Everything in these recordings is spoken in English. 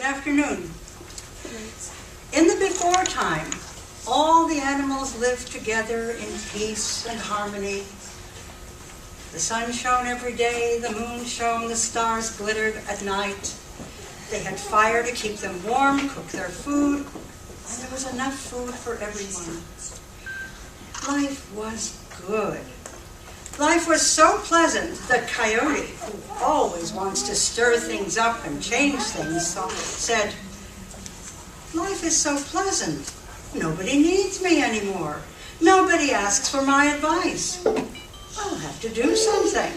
Good afternoon. In the before time, all the animals lived together in peace and harmony. The sun shone every day, the moon shone, the stars glittered at night. They had fire to keep them warm, cook their food, and there was enough food for everyone. Life was good. Life was so pleasant that Coyote, who always wants to stir things up and change things, said, "Life is so pleasant. Nobody needs me anymore. Nobody asks for my advice. I'll have to do something."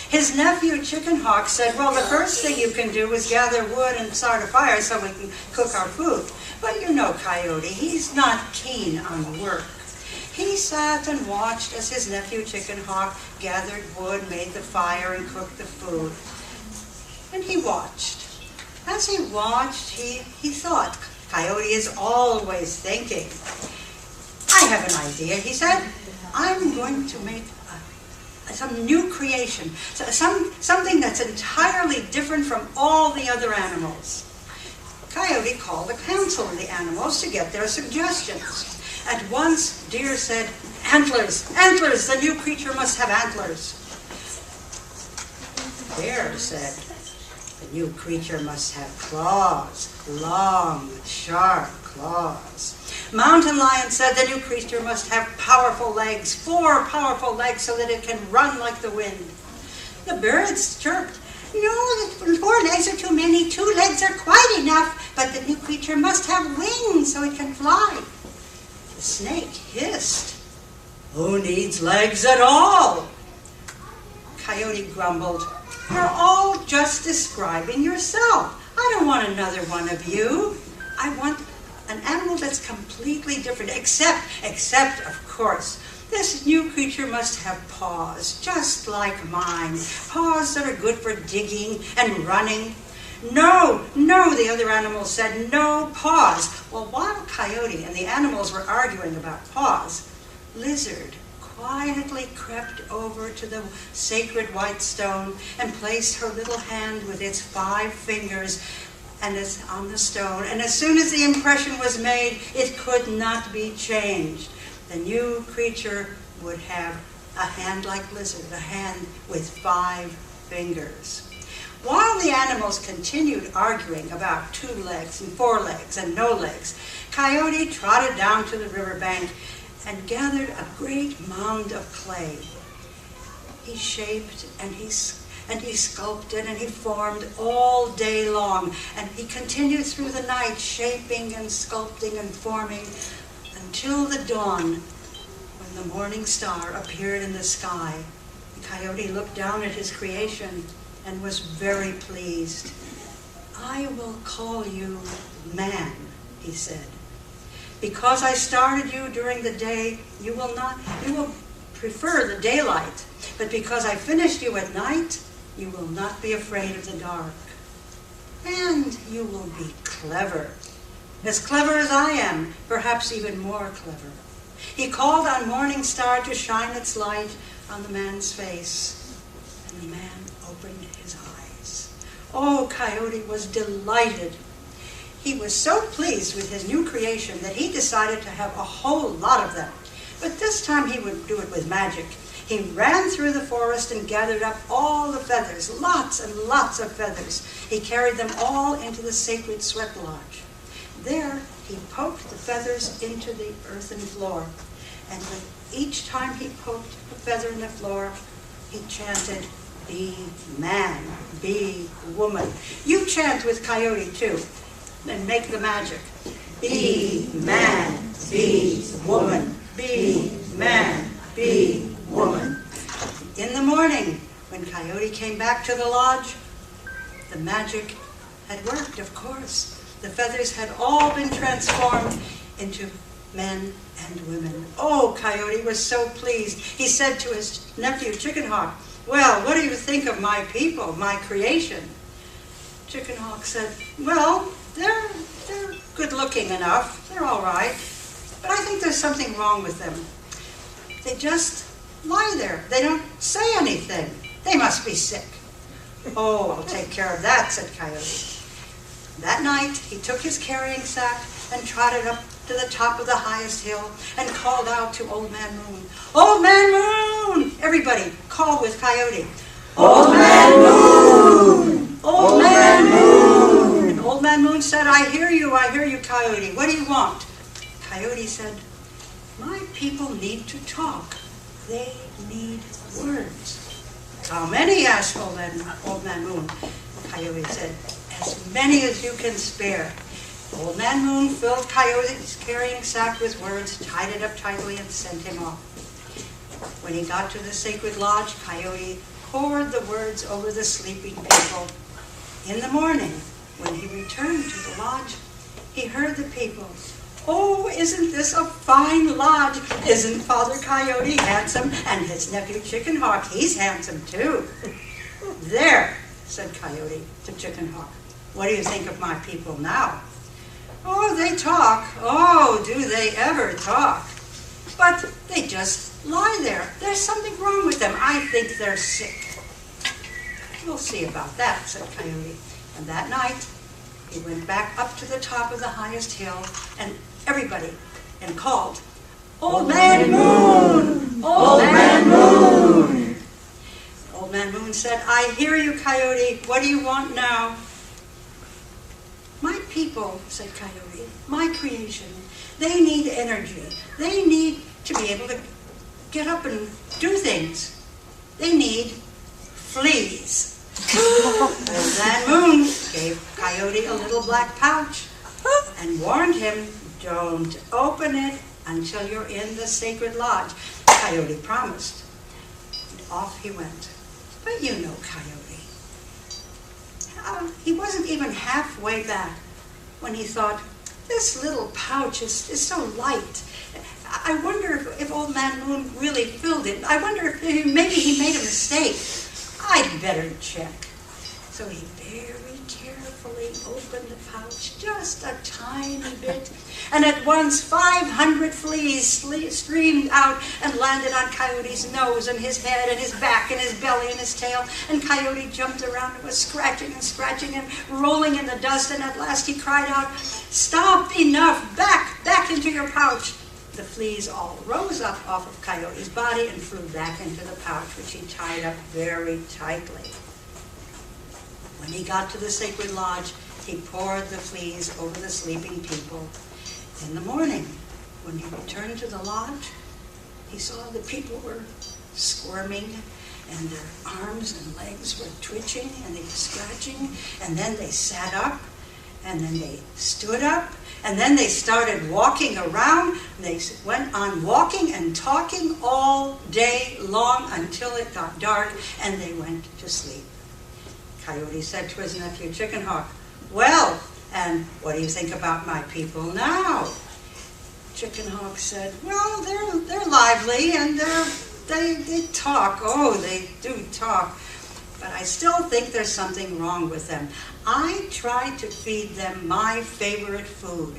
His nephew Chicken Hawk said, "Well, the first thing you can do is gather wood and start a fire so we can cook our food." But you know Coyote, he's not keen on work. He sat and watched as his nephew Chicken Hawk gathered wood, made the fire, and cooked the food. And he watched. As he watched, he thought, Coyote is always thinking. "I have an idea," he said. "I'm going to make some new creation, something that's entirely different from all the other animals." Coyote called a council of the animals to get their suggestions. At once, Deer said, "Antlers, antlers, the new creature must have antlers." Bear said, "The new creature must have claws, long, sharp claws." Mountain Lion said, "The new creature must have powerful legs, 4 powerful legs so that it can run like the wind." The birds chirped, "No, 4 legs are too many, 2 legs are quite enough, but the new creature must have wings so it can fly." The snake hissed, "Who needs legs at all?" Coyote grumbled, "You're all just describing yourself. I don't want another one of you. I want an animal that's completely different, except, of course, this new creature must have paws, just like mine, paws that are good for digging and running." "No, no," the other animals said, "no paws." Well, while Coyote and the animals were arguing about paws, Lizard quietly crept over to the sacred white stone and placed her little hand with its 5 fingers on the stone, and as soon as the impression was made, it could not be changed. The new creature would have a hand like Lizard, a hand with 5 fingers. While the animals continued arguing about 2 legs and 4 legs and no legs, Coyote trotted down to the riverbank and gathered a great mound of clay. He shaped and he sculpted and he formed all day long, and he continued through the night shaping and sculpting and forming until the dawn, when the morning star appeared in the sky. Coyote looked down at his creation and was very pleased. "I will call you Man," he said. "Because I started you during the day, you will prefer the daylight. But because I finished you at night, you will not be afraid of the dark. And you will be clever. As clever as I am, perhaps even more clever." He called on Morning Star to shine its light on the man's face, and the man opened his eyes. Oh, Coyote was delighted. He was so pleased with his new creation that he decided to have a whole lot of them. But this time he would do it with magic. He ran through the forest and gathered up all the feathers, lots and lots of feathers. He carried them all into the sacred sweat lodge. There he poked the feathers into the earthen floor. And each time he poked a feather in the floor, he chanted, "Be man, be woman." You chant with Coyote too, and make the magic. "Be man, be woman, be man, be woman." In the morning, when Coyote came back to the lodge, the magic had worked, of course. The feathers had all been transformed into men and women. Oh, Coyote was so pleased. He said to his nephew Chicken Hawk, "Well, what do you think of my people, my creation?" Chicken Hawk said, "Well, they're good looking enough. They're all right. But I think there's something wrong with them. They just lie there. They don't say anything. They must be sick." "Oh, I'll take care of that," said Coyote. That night, he took his carrying sack and trotted up to the top of the highest hill and called out to Old Man Moon. Old Man Moon! Everybody, call with Coyote. Old Man Moon! Old Man Moon! And Old Man Moon said, I hear you, Coyote. What do you want? Coyote said, my people need to talk. They need words. How many? Asked Old Man Moon. Coyote said, as many as you can spare. Old Man Moon filled Coyote's carrying sack with words, tied it up tightly, and sent him off. When he got to the sacred lodge, Coyote poured the words over the sleeping people. In the morning, when he returned to the lodge, he heard the people, oh, isn't this a fine lodge? Isn't Father Coyote handsome? And his nephew Chicken Hawk, he's handsome too. There, said Coyote to Chicken Hawk. What do you think of my people now? Oh, they talk. Oh, do they ever talk? But they just lie there. There's something wrong with them. I think they're sick. We'll see about that, said Coyote. And that night, he went back up to the top of the highest hill, and everybody, and called, Old Man Moon! Old Man Moon! Old Man Moon said, I hear you, Coyote. What do you want now? My people, said Coyote, my creation, they need energy. They need to be able to get up and do things. They need fleas. Old Man Moon gave Coyote a little black pouch and warned him, don't open it until you're in the sacred lodge. Coyote promised. And off he went. But you know Coyote. He wasn't even halfway back when he thought, this little pouch is so light. I wonder if Old Man Moon really filled it. I wonder if maybe he made a mistake. I'd better check. So he very carefully opened the pouch just a tiny bit, and at once 500 fleas streamed out and landed on Coyote's nose and his head and his back and his belly and his tail, and Coyote jumped around and was scratching and scratching and rolling in the dust, and at last he cried out, stop, enough, back into your pouch. The fleas all rose up off of Coyote's body and flew back into the pouch, which he tied up very tightly. When he got to the sacred lodge, he poured the fleas over the sleeping people. In the morning, when he returned to the lodge, he saw the people were squirming, and their arms and legs were twitching, and they were scratching, and then they sat up, and then they stood up, and then they started walking around. They went on walking and talking all day long until it got dark, and they went to sleep. Coyote said to his nephew Chicken Hawk, well, and what do you think about my people now? Chicken Hawk said, well, they're lively, and they talk. Oh, they do talk. But I still think there's something wrong with them. I tried to feed them my favorite food,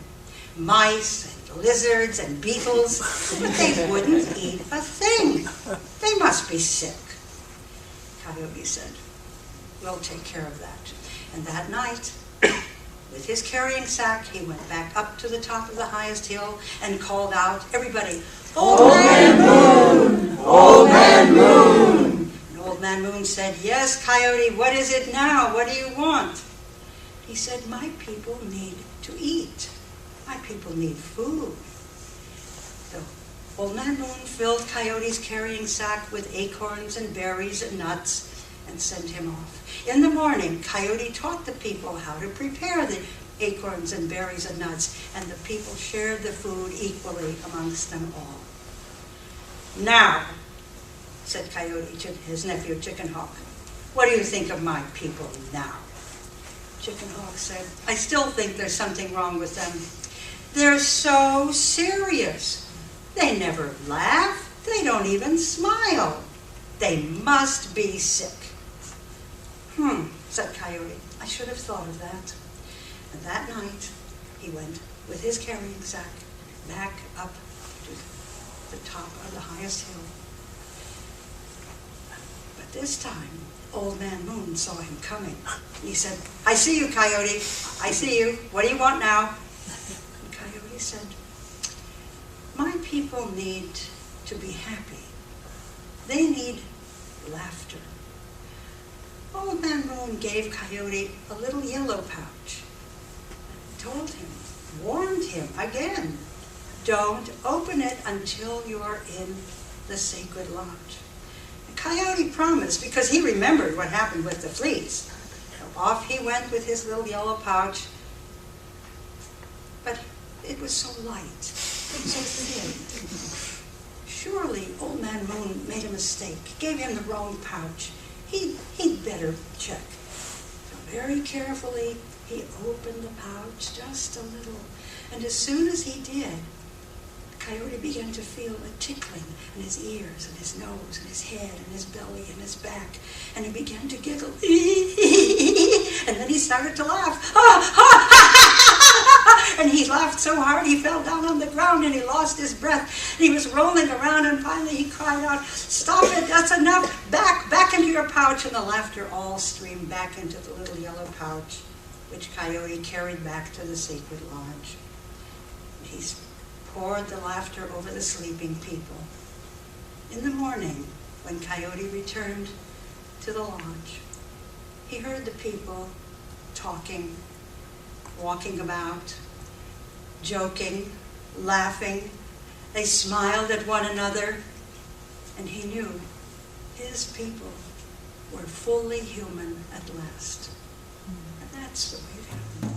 mice and lizards and beetles, but they wouldn't eat a thing. They must be sick. Coyote said, we'll take care of that. And that night, with his carrying sack, he went back up to the top of the highest hill and called out, everybody, Old Man Moon! Old Man Moon! And Old Man Moon said, yes, Coyote, what is it now? What do you want? He said, my people need to eat. My people need food. So Old Man Moon filled Coyote's carrying sack with acorns and berries and nuts and sent him off. In the morning, Coyote taught the people how to prepare the acorns and berries and nuts, and the people shared the food equally amongst them all. Now, said Coyote to his nephew Chicken Hawk, what do you think of my people now? Chicken Hawk said, I still think there's something wrong with them. They're so serious. They never laugh. They don't even smile. They must be sick. Said Coyote, I should have thought of that. And that night, he went with his carrying sack back up to the top of the highest hill. But This time, Old Man Moon saw him coming. He said, "I see you, Coyote. I see you. What do you want now?" And Coyote said, "My people need to be happy. They need laughter." Old Man Moon gave Coyote a little yellow pouch. Told him, warned him again, don't open it until you're in the sacred lodge. And Coyote promised, because he remembered what happened with the fleas. So off he went with his little yellow pouch, but it was so light, so thin. Surely Old Man Moon made a mistake, gave him the wrong pouch. He'd better check. So very carefully, he opened the pouch just a little, and as soon as he did, Coyote began to feel a tickling in his ears and his nose and his head and his belly and his back, and he began to giggle. And then he started to laugh. And he laughed so hard he fell down on the ground and he lost his breath. And he was rolling around, and finally he cried out, "Stop it, that's enough, back into your pouch." And the laughter all streamed back into the little yellow pouch, which Coyote carried back to the sacred lodge. He poured the laughter over the sleeping people. In the morning, when Coyote returned to the lodge, he heard the people talking, walking about, joking, laughing. They smiled at one another, and he knew his people were fully human at last. And that's the way it happened.